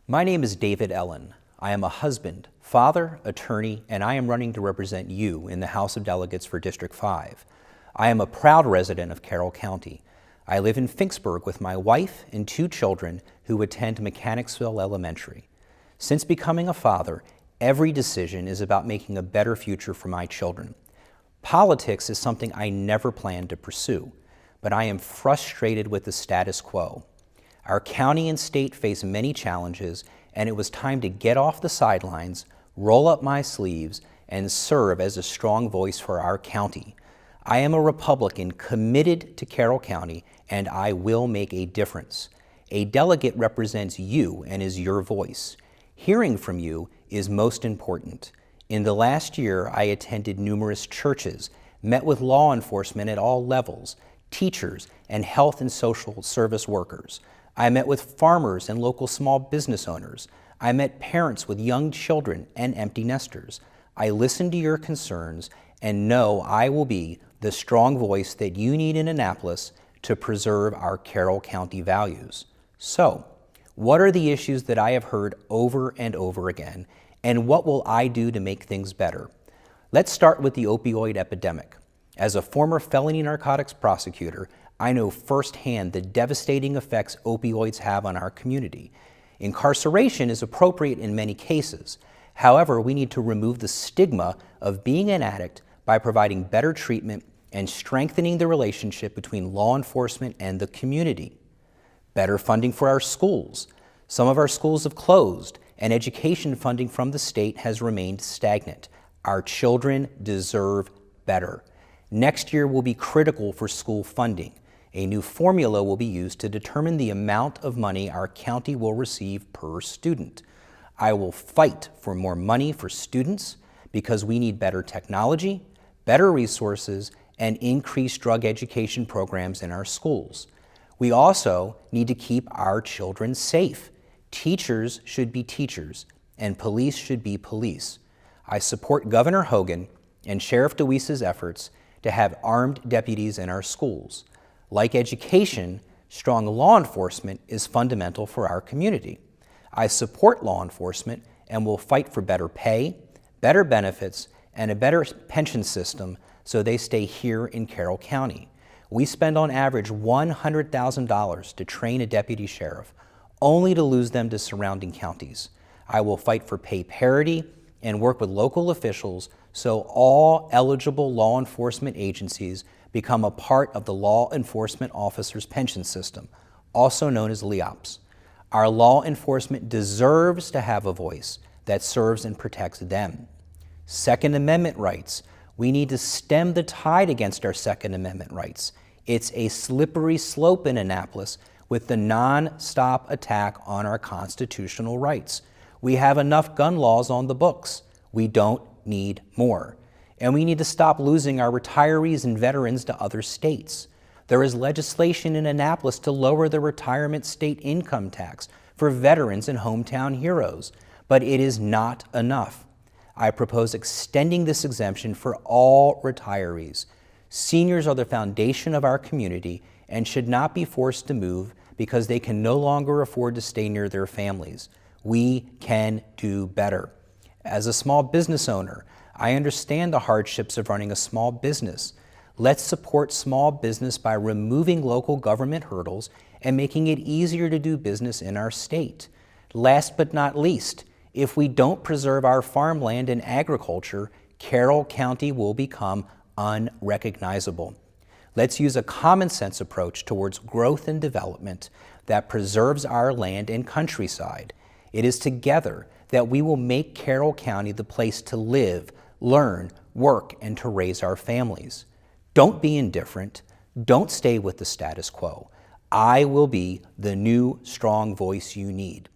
My name is David Ellin. I am a husband, father, attorney, and I am running to represent you in the House of Delegates for District 5. I am a proud resident of Carroll County. I live in Finksburg with my wife and 2 children who attend Mechanicsville Elementary. Since becoming a father, every decision is about making a better future for my children. Politics is something I never planned to pursue, but I am frustrated with the status quo. Our county and state face many challenges, and it was time to get off the sidelines, roll up my sleeves, and serve as a strong voice for our county. I am a Republican committed to Carroll County, and I will make a difference. A delegate represents you and is your voice. Hearing from you is most important. In the last year, I attended numerous churches, met with law enforcement at all levels, teachers, and health and social service workers. I met with farmers and local small business owners. I met parents with young children and empty nesters. I listened to your concerns and know I will be the strong voice that you need in Annapolis to preserve our Carroll County values. So, what are the issues that I have heard over and over again, and what will I do to make things better? Let's start with the opioid epidemic. As a former felony narcotics prosecutor, I know firsthand the devastating effects opioids have on our community. Incarceration is appropriate in many cases. However, we need to remove the stigma of being an addict by providing better treatment and strengthening the relationship between law enforcement and the community. Better funding for our schools. Some of our schools have closed, and education funding from the state has remained stagnant. Our children deserve better. Next year will be critical for school funding. A new formula will be used to determine the amount of money our county will receive per student. I will fight for more money for students because we need better technology, better resources, and increased drug education programs in our schools. We also need to keep our children safe. Teachers should be teachers, and police should be police. I support Governor Hogan and Sheriff DeWeese's efforts to have armed deputies in our schools. Like education, strong law enforcement is fundamental for our community. I support law enforcement and will fight for better pay, better benefits, and a better pension system so they stay here in Carroll County. We spend on average $100,000 to train a deputy sheriff, only to lose them to surrounding counties. I will fight for pay parity and work with local officials so all eligible law enforcement agencies become a part of the Law Enforcement Officers Pension System, also known as LEOPS. Our law enforcement deserves to have a voice that serves and protects them. Second Amendment rights. We need to stem the tide against our Second Amendment rights. It's a slippery slope in Annapolis with the non-stop attack on our constitutional rights. We have enough gun laws on the books. We don't need more. And we need to stop losing our retirees and veterans to other states. There is legislation in Annapolis to lower the retirement state income tax for veterans and hometown heroes, but it is not enough. I propose extending this exemption for all retirees. Seniors are the foundation of our community and should not be forced to move because they can no longer afford to stay near their families. We can do better. As a small business owner, I understand the hardships of running a small business. Let's support small business by removing local government hurdles and making it easier to do business in our state. Last but not least, if we don't preserve our farmland and agriculture, Carroll County will become unrecognizable. Let's use a common sense approach towards growth and development that preserves our land and countryside. It is together that we will make Carroll County the place to live, learn, work, and to raise our families. Don't be indifferent. Don't stay with the status quo. I will be the new, strong voice you need.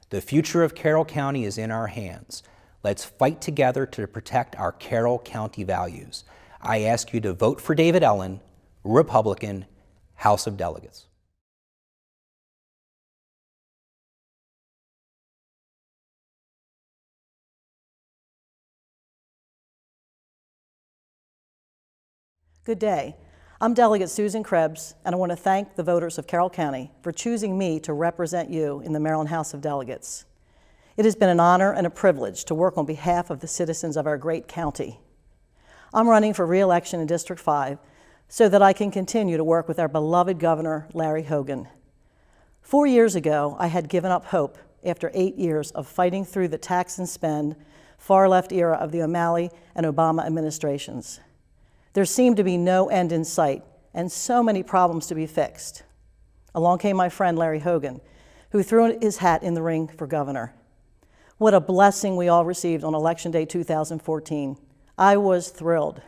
The future of Carroll County is in our hands. Let's fight together to protect our Carroll County values. I ask you to vote for David Ellin, Republican, House of Delegates. Good day. I'm Delegate Susan Krebs, and I want to thank the voters of Carroll County for choosing me to represent you in the Maryland House of Delegates. It has been an honor and a privilege to work on behalf of the citizens of our great county. I'm running for re-election in District 5 so that I can continue to work with our beloved Governor, Larry Hogan. 4 years ago, I had given up hope after 8 years of fighting through the tax and spend, far-left era of the O'Malley and Obama administrations. There seemed to be no end in sight and so many problems to be fixed. Along came my friend Larry Hogan, who threw his hat in the ring for governor. What a blessing we all received on Election Day 2014. I was thrilled.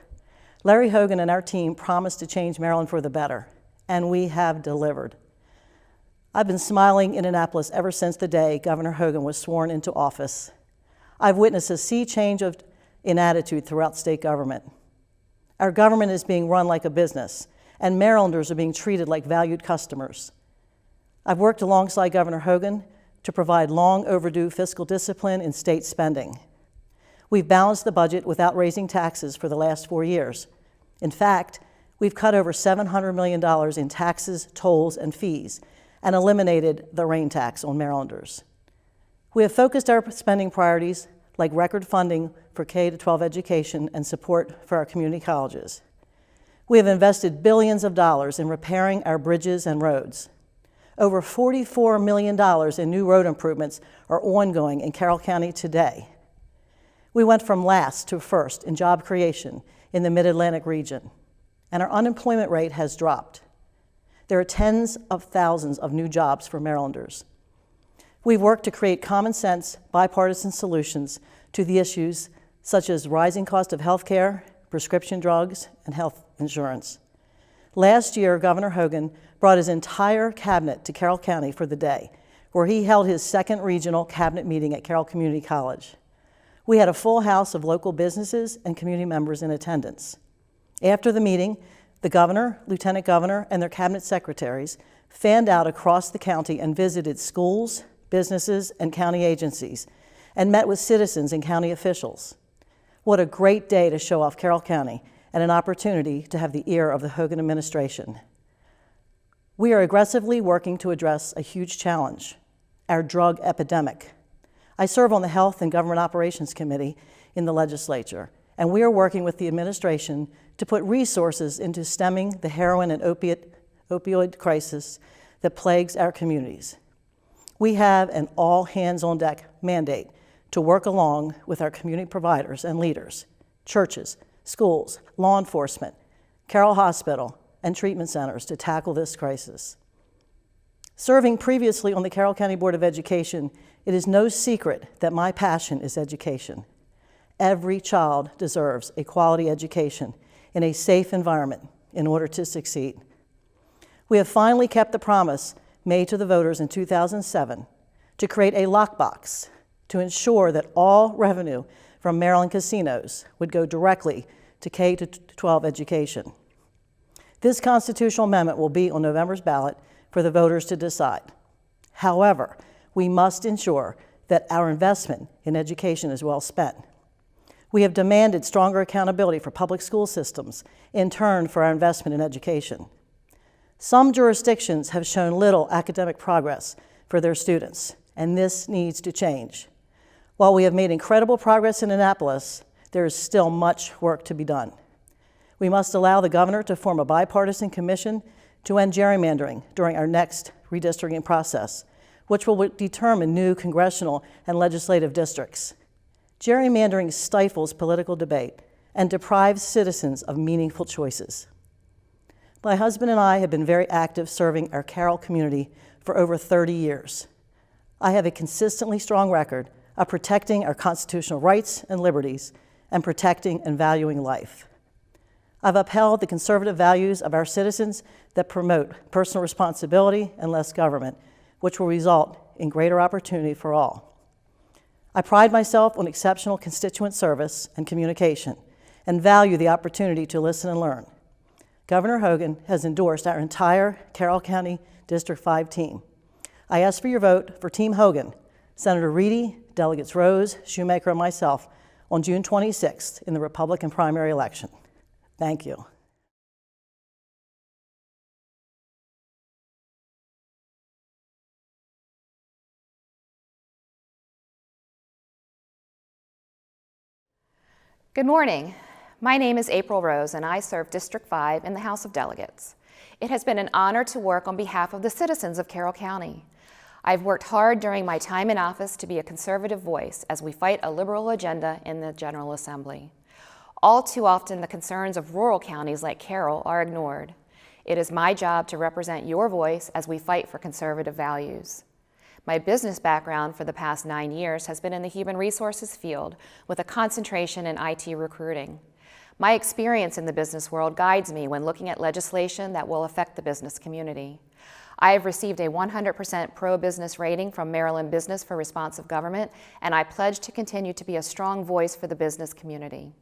Larry Hogan and our team promised to change Maryland for the better, and we have delivered. I've been smiling in Annapolis ever since the day Governor Hogan was sworn into office. I've witnessed a sea change in attitude throughout state government. Our government is being run like a business, and Marylanders are being treated like valued customers. I've worked alongside Governor Hogan to provide long overdue fiscal discipline in state spending. We've balanced the budget without raising taxes for the last 4 years. In fact, we've cut over $700 million in taxes, tolls, and fees, and eliminated the rain tax on Marylanders. We have focused our spending priorities like record funding for K-12 education and support for our community colleges. We have invested billions of dollars in repairing our bridges and roads. Over $44 million in new road improvements are ongoing in Carroll County today. We went from last to first in job creation in the Mid-Atlantic region, and our unemployment rate has dropped. There are tens of thousands of new jobs for Marylanders. We've worked to create common sense, bipartisan solutions to the issues such as rising cost of health care, prescription drugs, and health insurance. Last year, Governor Hogan brought his entire cabinet to Carroll County for the day, where he held his second regional cabinet meeting at Carroll Community College. We had a full house of local businesses and community members in attendance. After the meeting, the governor, lieutenant governor, and their cabinet secretaries fanned out across the county and visited schools, businesses, and county agencies, and met with citizens and county officials. What a great day to show off Carroll County and an opportunity to have the ear of the Hogan administration. We are aggressively working to address a huge challenge, our drug epidemic. I serve on the Health and Government Operations Committee in the legislature, and we are working with the administration to put resources into stemming the heroin and opioid crisis that plagues our communities. We have an all-hands-on-deck mandate to work along with our community providers and leaders, churches, schools, law enforcement, Carroll Hospital, and treatment centers to tackle this crisis. Serving previously on the Carroll County Board of Education, it is no secret that my passion is education. Every child deserves a quality education in a safe environment in order to succeed. We have finally kept the promise made to the voters in 2007 to create a lockbox to ensure that all revenue from Maryland casinos would go directly to K-12 education. This constitutional amendment will be on November's ballot for the voters to decide. However, we must ensure that our investment in education is well spent. We have demanded stronger accountability for public school systems in turn for our investment in education. Some jurisdictions have shown little academic progress for their students, and this needs to change. While we have made incredible progress in Annapolis, there is still much work to be done. We must allow the governor to form a bipartisan commission to end gerrymandering during our next redistricting process, which will determine new congressional and legislative districts. Gerrymandering stifles political debate and deprives citizens of meaningful choices. My husband and I have been very active serving our Carroll community for over 30 years. I have a consistently strong record of protecting our constitutional rights and liberties and protecting and valuing life. I've upheld the conservative values of our citizens that promote personal responsibility and less government, which will result in greater opportunity for all. I pride myself on exceptional constituent service and communication and value the opportunity to listen and learn. Governor Hogan has endorsed our entire Carroll County District 5 team. I ask for your vote for Team Hogan, Senator Reedy, Delegates Rose, Shoemaker, and myself on June 26th in the Republican primary election. Thank you. Good morning. My name is April Rose and I serve District 5 in the House of Delegates. It has been an honor to work on behalf of the citizens of Carroll County. I've worked hard during my time in office to be a conservative voice as we fight a liberal agenda in the General Assembly. All too often, the concerns of rural counties like Carroll are ignored. It is my job to represent your voice as we fight for conservative values. My business background for the past 9 years has been in the human resources field with a concentration in IT recruiting. My experience in the business world guides me when looking at legislation that will affect the business community. I have received a 100% pro-business rating from Maryland Business for Responsive Government, and I pledge to continue to be a strong voice for the business community.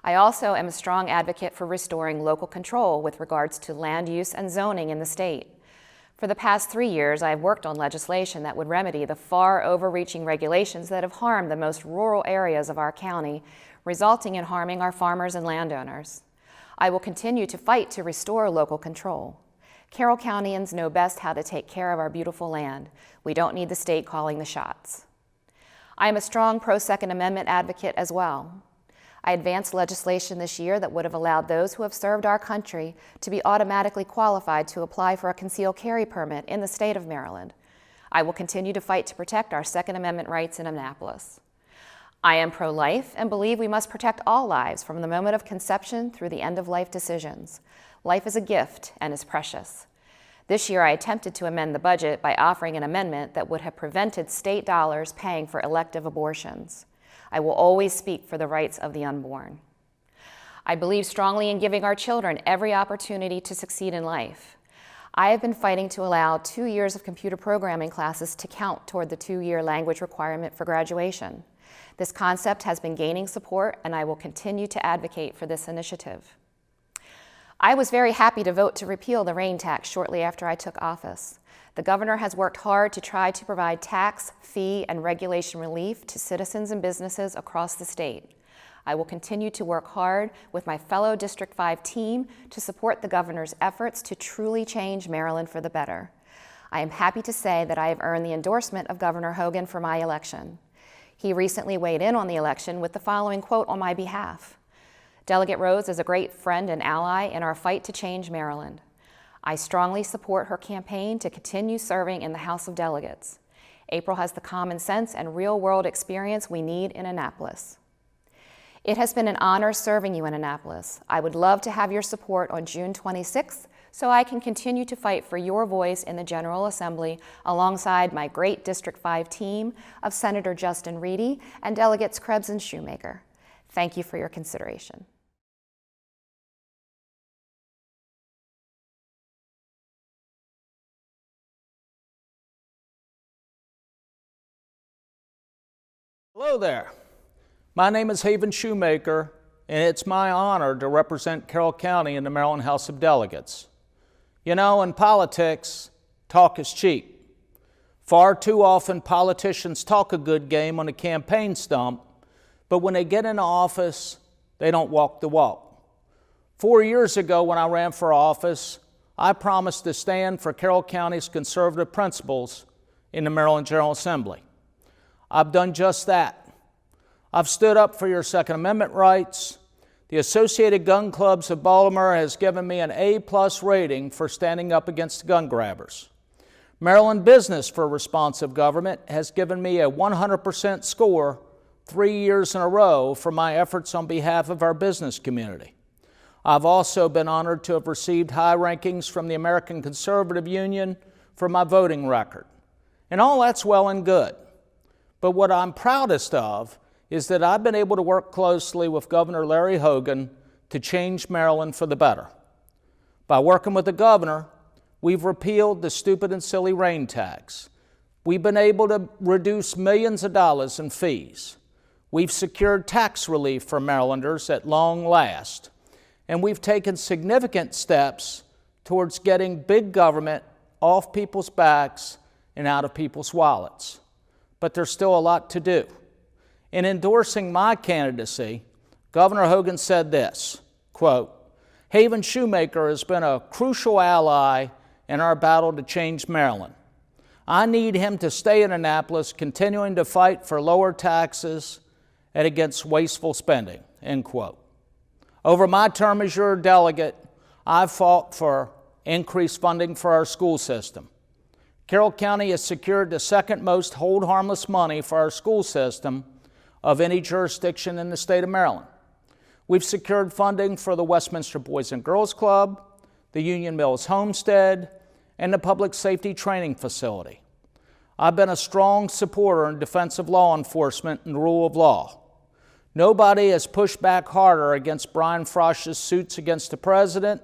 I also am a strong advocate for restoring local control with regards to land use and zoning in the state. For the past 3 years, I have worked on legislation that would remedy the far overreaching regulations that have harmed the most rural areas of our county, resulting in harming our farmers and landowners. I will continue to fight to restore local control. Carroll Countyans know best how to take care of our beautiful land. We don't need the state calling the shots. I am a strong pro-Second Amendment advocate as well. I advanced legislation this year that would have allowed those who have served our country to be automatically qualified to apply for a concealed carry permit in the state of Maryland. I will continue to fight to protect our Second Amendment rights in Annapolis. I am pro-life and believe we must protect all lives from the moment of conception through the end-of-life decisions. Life is a gift and is precious. This year, I attempted to amend the budget by offering an amendment that would have prevented state dollars paying for elective abortions. I will always speak for the rights of the unborn. I believe strongly in giving our children every opportunity to succeed in life. I have been fighting to allow 2 years of computer programming classes to count toward the 2-year language requirement for graduation. This concept has been gaining support, and I will continue to advocate for this initiative. I was very happy to vote to repeal the rain tax shortly after I took office. The governor has worked hard to try to provide tax, fee, and regulation relief to citizens and businesses across the state. I will continue to work hard with my fellow District 5 team to support the governor's efforts to truly change Maryland for the better. I am happy to say that I have earned the endorsement of Governor Hogan for my election. He recently weighed in on the election with the following quote on my behalf: "Delegate Rose is a great friend and ally in our fight to change Maryland. I strongly support her campaign to continue serving in the House of Delegates. April has the common sense and real-world experience we need in Annapolis." It has been an honor serving you in Annapolis. I would love to have your support on June 26th so I can continue to fight for your voice in the General Assembly alongside my great District 5 team of Senator Justin Reedy and Delegates Krebs and Shoemaker. Thank you for your consideration. Hello there. My name is Shoemaker, and it's my honor to represent Carroll County in the Maryland House of Delegates. You know, in politics, talk is cheap. Far too often, politicians talk a good game on a campaign stump, but when they get into office, they don't walk the walk. 4 years ago, when I ran for office, I promised to stand for Carroll County's conservative principles in the Maryland General Assembly. I've done just that. I've stood up for your Second Amendment rights. The Associated Gun Clubs of Baltimore has given me an A+ rating for standing up against gun grabbers. Maryland Business for Responsive Government has given me a 100% score 3 years in a row for my efforts on behalf of our business community. I've also been honored to have received high rankings from the American Conservative Union for my voting record. And all that's well and good. But what I'm proudest of is that I've been able to work closely with Governor Larry Hogan to change Maryland for the better. By working with the governor, we've repealed the stupid and silly rain tax. We've been able to reduce millions of dollars in fees. We've secured tax relief for Marylanders at long last. And we've taken significant steps towards getting big government off people's backs and out of people's wallets. But there's still a lot to do. In endorsing my candidacy, Governor Hogan said this, quote, "Shoemaker has been a crucial ally in our battle to change Maryland. I need him to stay in Annapolis, continuing to fight for lower taxes and against wasteful spending," end quote. Over my term as your delegate, I've fought for increased funding for our school system. Carroll County has secured the second most hold harmless money for our school system of any jurisdiction in the state of Maryland. We've secured funding for the Westminster Boys and Girls Club, the Union Mills Homestead, and the Public Safety Training Facility. I've been a strong supporter in defense of law enforcement and the rule of law. Nobody has pushed back harder against Brian Frosch's suits against the president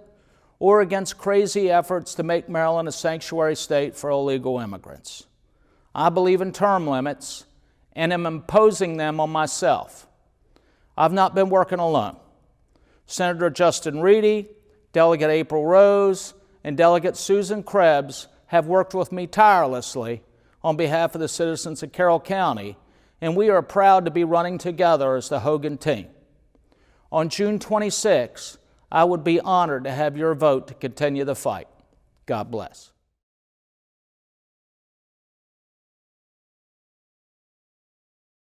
or against crazy efforts to make Maryland a sanctuary state for illegal immigrants. I believe in term limits and am imposing them on myself. I've not been working alone. Senator Justin Reedy, Delegate April Rose, and Delegate Susan Krebs have worked with me tirelessly on behalf of the citizens of Carroll County, and we are proud to be running together as the Hogan team. On June 26, I would be honored to have your vote to continue the fight. God bless.